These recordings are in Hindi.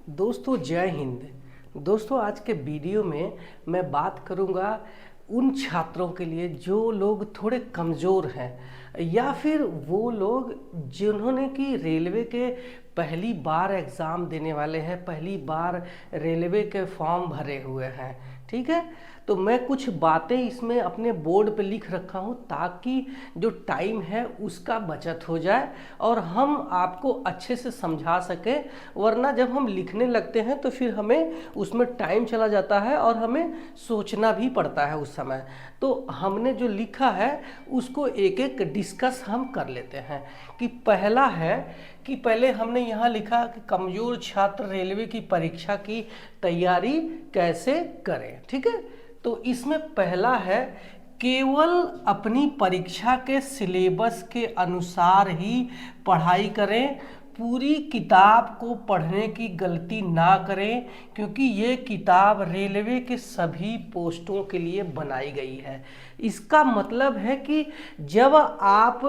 दोस्तों जय हिंद। दोस्तों आज के वीडियो में मैं बात करूंगा उन छात्रों के लिए जो लोग थोड़े कमज़ोर हैं या फिर वो लोग जिन्होंने कि रेलवे के पहली बार एग्ज़ाम देने वाले हैं, पहली बार रेलवे के फॉर्म भरे हुए हैं। ठीक है, तो मैं कुछ बातें इसमें अपने बोर्ड पे लिख रखा हूँ ताकि जो टाइम है उसका बचत हो जाए और हम आपको अच्छे से समझा सकें। वरना जब हम लिखने लगते हैं तो फिर हमें उसमें टाइम चला जाता है और हमें सोचना भी पड़ता है उस समय। तो हमने जो लिखा है उसको एक एक डिस्कस हम कर लेते हैं। कि पहला है कि पहले हमने यहाँ लिखा कि कमज़ोर छात्र रेलवे की परीक्षा की तैयारी कैसे करें। ठीक है, तो इसमें पहला है केवल अपनी परीक्षा के सिलेबस के अनुसार ही पढ़ाई करें, पूरी किताब को पढ़ने की गलती ना करें क्योंकि ये किताब रेलवे के सभी पोस्टों के लिए बनाई गई है। इसका मतलब है कि जब आप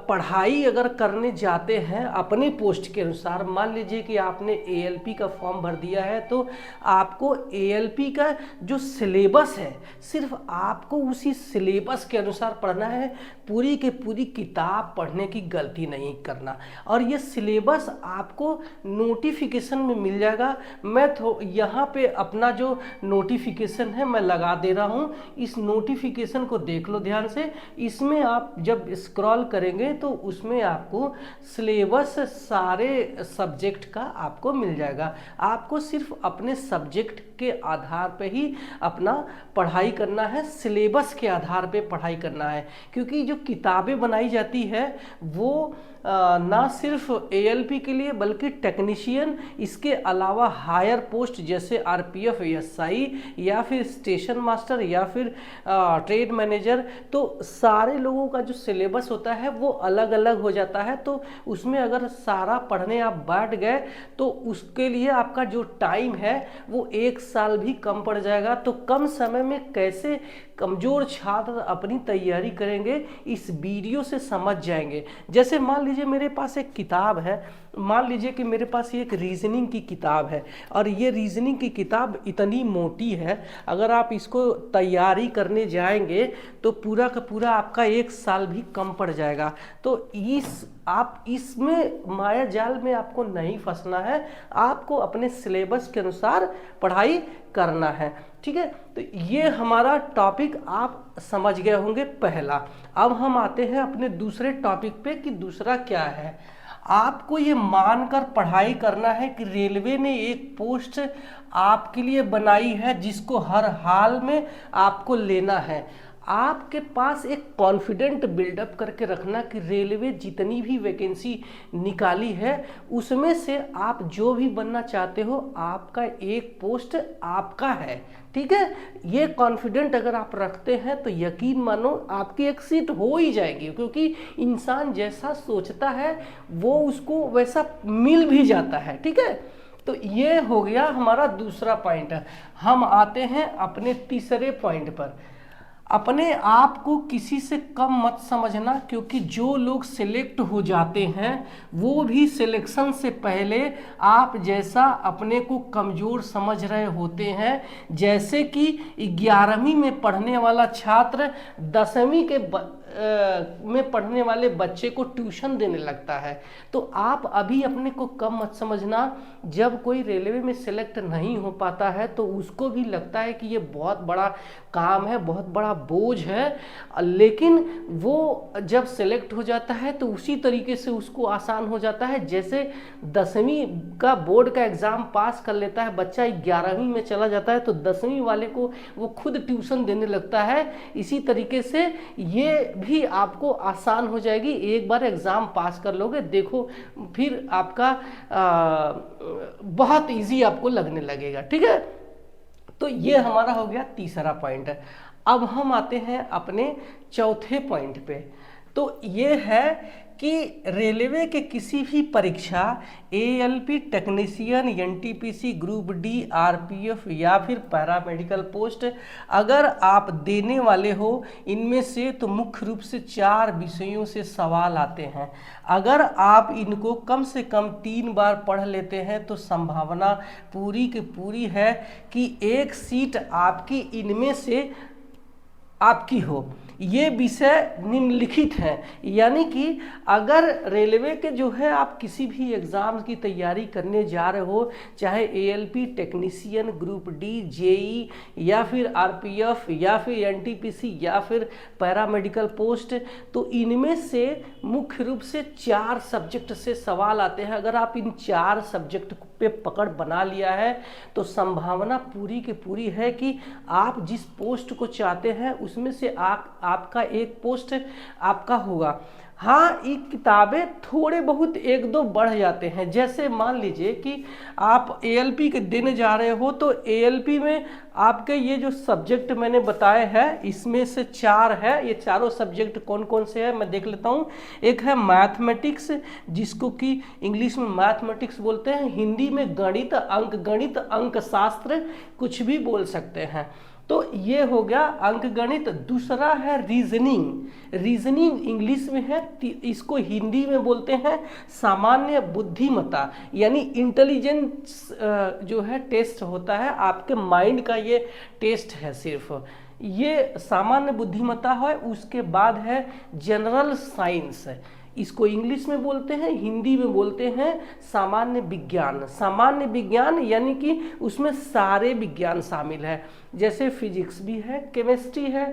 पढ़ाई अगर करने जाते हैं अपने पोस्ट के अनुसार, मान लीजिए कि आपने एएलपी का फॉर्म भर दिया है तो आपको एएलपी का जो सिलेबस है सिर्फ आपको उसी सिलेबस के अनुसार पढ़ना है, पूरी के पूरी किताब पढ़ने की गलती नहीं करना। और ये सिलेबस आपको नोटिफिकेशन में मिल जाएगा। मैं यहाँ पे अपना जो नोटिफिकेशन है मैं लगा दे रहा हूँ, इस नोटिफिकेशन को देख लो ध्यान से। इसमें आप जब स्क्रॉल करेंगे तो उसमें आपको सिलेबस सारे सब्जेक्ट का आपको मिल जाएगा। आपको सिर्फ अपने सब्जेक्ट के आधार पे ही अपना पढ़ाई करना है, सिलेबस के आधार पे पढ़ाई करना है। क्योंकि जो किताबें बनाई जाती है वो ना सिर्फ एएलपी के लिए बल्कि टेक्नीशियन, इसके अलावा हायर पोस्ट जैसे आरपीएफ, एसआई या फिर स्टेशन मास्टर या फिर ट्रेड मैनेजर, तो सारे लोगों का जो सिलेबस होता है वो अलग अलग हो जाता है। तो उसमें अगर सारा पढ़ने आप बैठ गए तो उसके लिए आपका जो टाइम है वो 1 साल भी कम पड़ जाएगा। तो कम समय में कैसे कमज़ोर छात्र अपनी तैयारी करेंगे इस वीडियो से समझ जाएंगे। जैसे मान लीजिए मेरे पास एक किताब है, मान लीजिए कि मेरे पास ये एक रीजनिंग की किताब है और ये रीजनिंग की किताब इतनी मोटी है, अगर आप इसको तैयारी करने जाएंगे तो पूरा का पूरा आपका 1 साल भी कम पड़ जाएगा। तो आप इसमें माया जाल में आपको नहीं फंसना है, आपको अपने सिलेबस के अनुसार पढ़ाई करना है। ठीक है, तो ये हमारा टॉपिक आप समझ गए होंगे पहला। अब हम आते हैं अपने दूसरे टॉपिक पे कि दूसरा क्या है। आपको ये मानकर पढ़ाई करना है कि रेलवे ने एक पोस्ट आपके लिए बनाई है जिसको हर हाल में आपको लेना है। आपके पास एक कॉन्फिडेंट बिल्डअप करके रखना कि रेलवे जितनी भी वैकेंसी निकाली है उसमें से आप जो भी बनना चाहते हो आपका एक पोस्ट आपका है। ठीक है, ये कॉन्फिडेंट अगर आप रखते हैं तो यकीन मानो आपकी एक सीट हो ही जाएगी, क्योंकि इंसान जैसा सोचता है वो उसको वैसा मिल भी जाता है। ठीक है, तो ये हो गया हमारा दूसरा पॉइंट। हम आते हैं अपने तीसरे पॉइंट पर। अपने आप को किसी से कम मत समझना, क्योंकि जो लोग सिलेक्ट हो जाते हैं वो भी सिलेक्शन से पहले आप जैसा अपने को कमज़ोर समझ रहे होते हैं। जैसे कि 11वीं में पढ़ने वाला छात्र 10वीं के में पढ़ने वाले बच्चे को ट्यूशन देने लगता है। तो आप अभी अपने को कम मत समझना। जब कोई रेलवे में सिलेक्ट नहीं हो पाता है तो उसको भी लगता है कि ये बहुत बड़ा काम है, बहुत बड़ा बोझ है, लेकिन वो जब सिलेक्ट हो जाता है तो उसी तरीके से उसको आसान हो जाता है। जैसे 10वीं का बोर्ड का एग्ज़ाम पास कर लेता है बच्चा, 11वीं में चला जाता है तो 10वीं वाले को वो खुद ट्यूशन देने लगता है। इसी तरीके से ये भी आपको आसान हो जाएगी। एक बार एग्ज़ाम पास कर लोगे, देखो फिर आपका बहुत इजी आपको लगने लगेगा। ठीक है, तो ये हमारा हो गया तीसरा पॉइंट। अब हम आते हैं अपने चौथे पॉइंट पे। तो ये है कि रेलवे के किसी भी परीक्षा ALP technician, NTPC, group D, RPF या फिर पैरामेडिकल पोस्ट अगर आप देने वाले हो, इनमें से तो मुख्य रूप से 4 विषयों से सवाल आते हैं। अगर आप इनको कम से कम 3 बार पढ़ लेते हैं तो संभावना पूरी की पूरी है कि एक सीट आपकी इनमें से आपकी हो। ये विषय निम्नलिखित हैं, यानी कि अगर रेलवे के जो है आप किसी भी एग्ज़ाम की तैयारी करने जा रहे हो, चाहे ALP technician, group D, JE या फिर आरपीएफ या फिर एनटीपीसी या फिर पैरामेडिकल पोस्ट, तो इनमें से मुख्य रूप से 4 सब्जेक्ट से सवाल आते हैं। अगर आप इन 4 सब्जेक्ट पे पकड़ बना लिया है तो संभावना पूरी की पूरी है कि आप जिस पोस्ट को चाहते हैं उसमें से आपका एक पोस्ट आपका होगा। हाँ, ये किताबें थोड़े बहुत 1-2 बढ़ जाते हैं। जैसे मान लीजिए कि आप एएलपी के देने जा रहे हो तो एएलपी में आपके ये जो सब्जेक्ट मैंने बताए हैं इसमें से 4 है। ये चारों सब्जेक्ट कौन कौन से हैं मैं देख लेता हूँ। एक है मैथमेटिक्स, जिसको कि इंग्लिश में मैथमेटिक्स बोलते हैं, हिंदी में गणित, अंक शास्त्र, कुछ भी बोल सकते हैं। तो ये हो गया अंक गणित। दूसरा है रीजनिंग इंग्लिश में है, इसको हिंदी में बोलते हैं सामान्य बुद्धिमत्ता, यानी इंटेलिजेंस जो है टेस्ट होता है आपके माइंड का, ये टेस्ट है सिर्फ, ये सामान्य बुद्धिमत्ता है। उसके बाद है जनरल साइंस, इसको इंग्लिश में बोलते हैं, हिंदी में बोलते हैं सामान्य विज्ञान यानी कि उसमें सारे विज्ञान शामिल है, जैसे फिजिक्स भी है, केमिस्ट्री है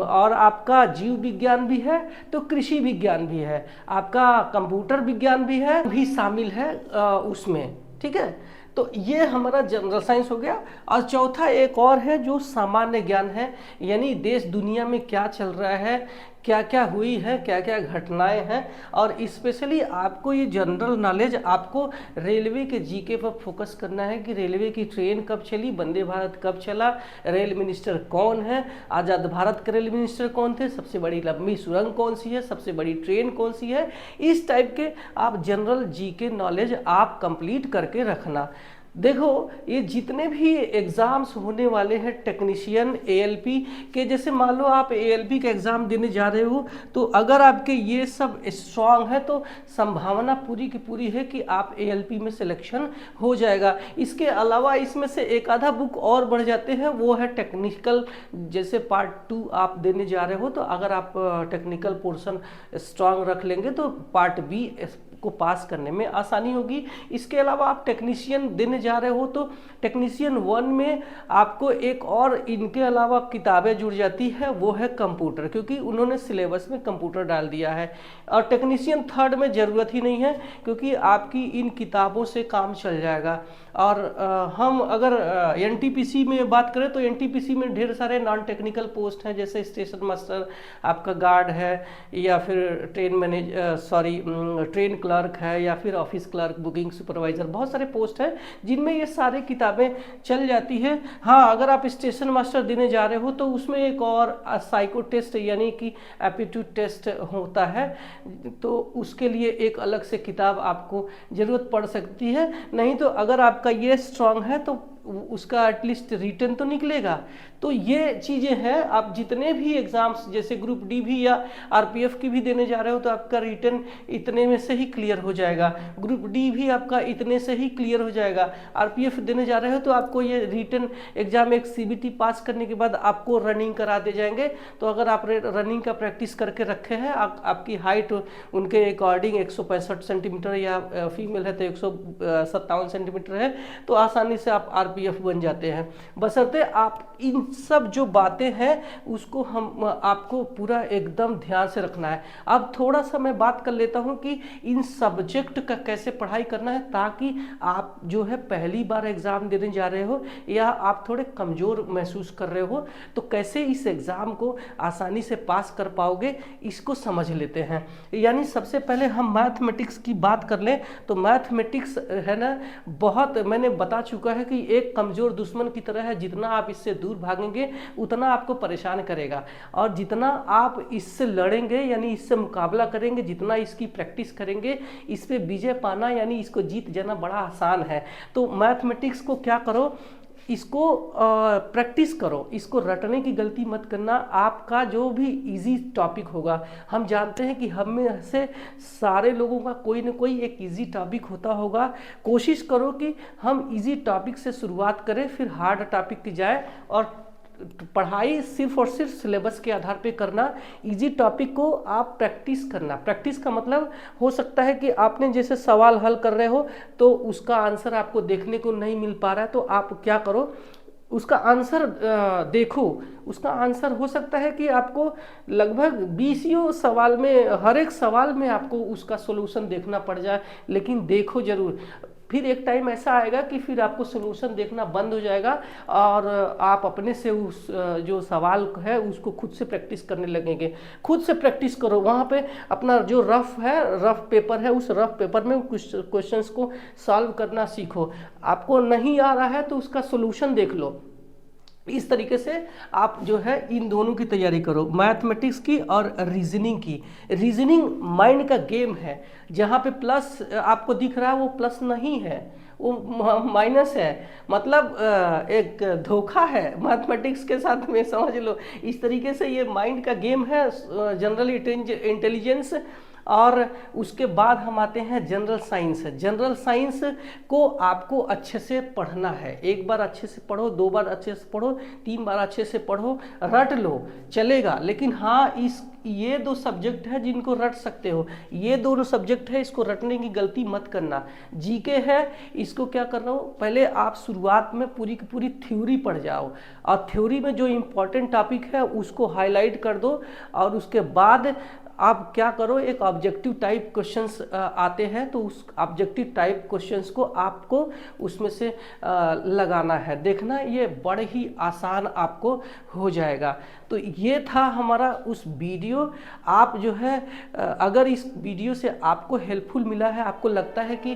और आपका जीव विज्ञान भी है, तो कृषि विज्ञान भी है, आपका कंप्यूटर विज्ञान भी है, भी शामिल है उसमें। ठीक है, तो ये हमारा जनरल साइंस हो गया। और चौथा एक और है जो सामान्य ज्ञान है, यानी देश दुनिया में क्या चल रहा है, क्या क्या हुई है, क्या क्या घटनाएं हैं। और स्पेशली आपको ये जनरल नॉलेज, आपको रेलवे के जीके पर फोकस करना है कि रेलवे की ट्रेन कब चली, वंदे भारत कब चला, रेल मिनिस्टर कौन है, आज़ाद भारत के रेल मिनिस्टर कौन थे, सबसे बड़ी लंबी सुरंग कौन सी है, सबसे बड़ी ट्रेन कौन सी है। इस टाइप के आप जनरल जीके नॉलेज आप कंप्लीट करके रखना। देखो, ये जितने भी एग्ज़ाम्स होने वाले हैं टेक्नीशियन एएलपी के, जैसे मान लो आप एएलपी का एग्ज़ाम देने जा रहे हो, तो अगर आपके ये सब स्ट्रांग है तो संभावना पूरी की पूरी है कि आप एएलपी में सिलेक्शन हो जाएगा। इसके अलावा इसमें से एक आधा बुक और बढ़ जाते हैं, वो है टेक्निकल, जैसे पार्ट 2 आप देने जा रहे हो तो अगर आप टेक्निकल पोर्शन स्ट्रांग रख लेंगे तो पार्ट बी को पास करने में आसानी होगी। इसके अलावा आप टेक्नीशियन देने जा रहे हो तो टेक्नीशियन 1 में आपको एक और इनके अलावा किताबें जुड़ जाती है, वो है कंप्यूटर, क्योंकि उन्होंने सिलेबस में कंप्यूटर डाल दिया है। और टेक्नीशियन 3 में ज़रूरत ही नहीं है क्योंकि आपकी इन किताबों से काम चल जाएगा। और हम अगर एनटीपीसी में बात करें तो एनटीपीसी में ढेर सारे नॉन टेक्निकल पोस्ट हैं, जैसे स्टेशन मास्टर, आपका गार्ड है, या फिर ट्रेन क्लर्क है, या फिर ऑफिस क्लर्क, बुकिंग सुपरवाइजर, बहुत सारे पोस्ट हैं जिनमें ये सारी किताबें चल जाती है। हाँ, अगर आप स्टेशन मास्टर देने जा रहे हो तो उसमें एक और साइको टेस्ट यानी कि एप्टीट्यूड टेस्ट होता है, तो उसके लिए एक अलग से किताब आपको ज़रूरत पड़ सकती है। नहीं तो अगर आपका ये स्ट्रांग है तो उसका एटलीस्ट रिटर्न तो निकलेगा। तो ये चीज़ें हैं, आप जितने भी एग्ज़ाम्स जैसे ग्रुप डी भी या आरपीएफ की भी देने जा रहे हो तो आपका रिटर्न इतने में से ही क्लियर हो जाएगा, ग्रुप डी भी आपका इतने से ही क्लियर हो जाएगा। आरपीएफ देने जा रहे हो तो आपको ये रिटर्न एग्जाम एक सीबीटी पास करने के बाद आपको रनिंग करा दे जाएंगे। तो अगर आप रनिंग का प्रैक्टिस करके रखे हैं, आपकी हाइट उनके अकॉर्डिंग 165 सेंटीमीटर या फीमेल है तो 157 सेंटीमीटर है, तो आसानी से आप आरपीएफ बन जाते हैं, बशर्ते आप इन सब जो बातें हैं उसको हम आपको पूरा एकदम ध्यान से रखना है। अब थोड़ा सा मैं बात कर लेता हूं कि इन सब्जेक्ट का कैसे पढ़ाई करना है, ताकि आप जो है पहली बार एग्ज़ाम देने जा रहे हो या आप थोड़े कमज़ोर महसूस कर रहे हो तो कैसे इस एग्ज़ाम को आसानी से पास कर पाओगे, इसको समझ लेते हैं। यानी सबसे पहले हम मैथमेटिक्स की बात कर लें तो मैथमेटिक्स है ना, बहुत मैंने बता चुका है कि एक कमज़ोर दुश्मन की तरह है, जितना आप इससे दूर भागने भागेंगे उतना आपको परेशान करेगा। और जितना आप इससे लड़ेंगे यानी इससे मुकाबला करेंगे, जितना इसकी प्रैक्टिस करेंगे, इस पे विजय पाना यानी इसको जीत जाना बड़ा आसान है। तो मैथमेटिक्स को क्या करो, इसको प्रैक्टिस करो, इसको रटने की गलती मत करना। आपका जो भी इजी टॉपिक होगा, हम जानते हैं कि हम में से सारे लोगों का कोई ना कोई एक इजी टॉपिक होता होगा। कोशिश करो कि हम इजी टॉपिक से शुरुआत करें, फिर हार्ड टॉपिक की जाए, और पढ़ाई सिर्फ और सिर्फ सिलेबस के आधार पे करना। इजी टॉपिक को आप प्रैक्टिस करना। प्रैक्टिस का मतलब हो सकता है कि आपने जैसे सवाल हल कर रहे हो तो उसका आंसर आपको देखने को नहीं मिल पा रहा है, तो आप क्या करो, उसका आंसर देखो। उसका आंसर हो सकता है कि आपको लगभग 20 सवाल में, हर एक सवाल में आपको उसका सोल्यूशन देखना पड़ जाए, लेकिन देखो जरूर। फिर एक टाइम ऐसा आएगा कि फिर आपको सोल्यूशन देखना बंद हो जाएगा और आप अपने से उस जो सवाल है उसको खुद से प्रैक्टिस करने लगेंगे। खुद से प्रैक्टिस करो, वहाँ पे अपना जो रफ पेपर है, उस रफ पेपर में कुछ क्वेश्चंस को सॉल्व करना सीखो। आपको नहीं आ रहा है तो उसका सोल्यूशन देख लो। इस तरीके से आप जो है इन दोनों की तैयारी करो, मैथमेटिक्स की और रीजनिंग की। रीजनिंग माइंड का गेम है, जहाँ पे प्लस आपको दिख रहा है वो प्लस नहीं है, वो माइनस है। मतलब एक धोखा है मैथमेटिक्स के साथ में, समझ लो। इस तरीके से ये माइंड का गेम है, जनरल इंटेलिजेंस। और उसके बाद हम आते हैं जनरल साइंस। जनरल साइंस को आपको अच्छे से पढ़ना है। एक बार अच्छे से पढ़ो, 2 बार अच्छे से पढ़ो, 3 बार अच्छे से पढ़ो, रट लो, चलेगा। लेकिन हाँ, ये 2 सब्जेक्ट है जिनको रट सकते हो, ये दोनों सब्जेक्ट है, इसको रटने की गलती मत करना। जीके है, इसको क्या कर रहा हूँ, पहले आप शुरुआत में पूरी की पूरी थ्योरी पढ़ जाओ, और थ्योरी में जो इम्पोर्टेंट टॉपिक है उसको हाईलाइट कर दो। और उसके बाद आप क्या करो, एक ऑब्जेक्टिव टाइप क्वेश्चंस आते हैं, तो उस ऑब्जेक्टिव टाइप क्वेश्चंस को आपको उसमें से लगाना है। देखना, ये बड़े ही आसान आपको हो जाएगा। तो ये था हमारा उस वीडियो। आप जो है अगर इस वीडियो से आपको हेल्पफुल मिला है, आपको लगता है कि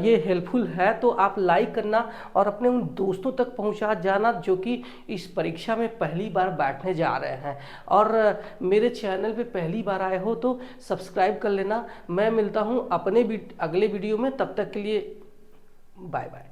ये हेल्पफुल है, तो आप लाइक करना और अपने उन दोस्तों तक पहुंचा जाना जो कि इस परीक्षा में पहली बार बैठने जा रहे हैं। और मेरे चैनल पे पहली बार आए हो तो सब्सक्राइब कर लेना। मैं मिलता हूं अपने अगले वीडियो में, तब तक के लिए बाय बाय।